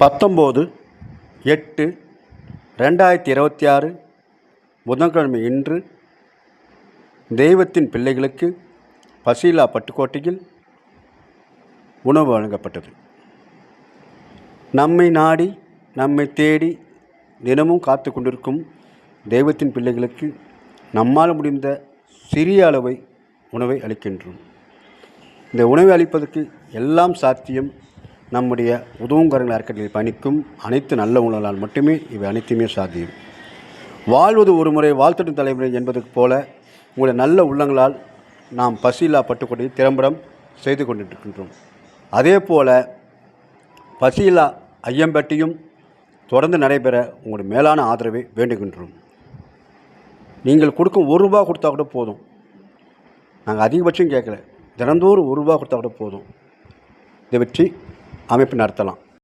19/8/2026 புதன்கிழமை இன்று தெய்வத்தின் பிள்ளைகளுக்கு பசீலா பட்டுக்கோட்டையில் உணவு வழங்கப்பட்டது. நம்மை நாடி நம்மை தேடி தினமும் காத்து கொண்டிருக்கும் தெய்வத்தின் பிள்ளைகளுக்கு நம்மால் முடிந்த சிறிய அளவை உணவை அளிக்கின்றோம். இந்த உணவை அளிப்பதற்கு எல்லாம் சாத்தியம் நம்முடைய உதவுங்கரங்கள் அறக்கட்டளையில் பயணிக்கும் அனைத்து நல்ல உணவுகளால் மட்டுமே இவை அனைத்துமே சாத்தியம். வாழ்வது ஒரு முறை வாழ்த்துடும் தலைமுறை என்பதற்கு போல உங்களுடைய நல்ல உள்ளங்களால் நாம் பசீலா பட்டுக்கோட்டையை திறம்படம் செய்து கொண்டிருக்கின்றோம். அதே போல் பசீலா ஐயம்பட்டியும் தொடர்ந்து நடைபெற உங்களுடைய மேலான ஆதரவை வேண்டுகின்றோம். நீங்கள் கொடுக்கும் ₹1 கொடுத்தா கூட போதும். நாங்கள் அதிகபட்சம் கேட்கல, தினந்தோறும் ₹1 கொடுத்தா கூட போதும். இதை வச்சு அமைப்பு நடத்தலாம்.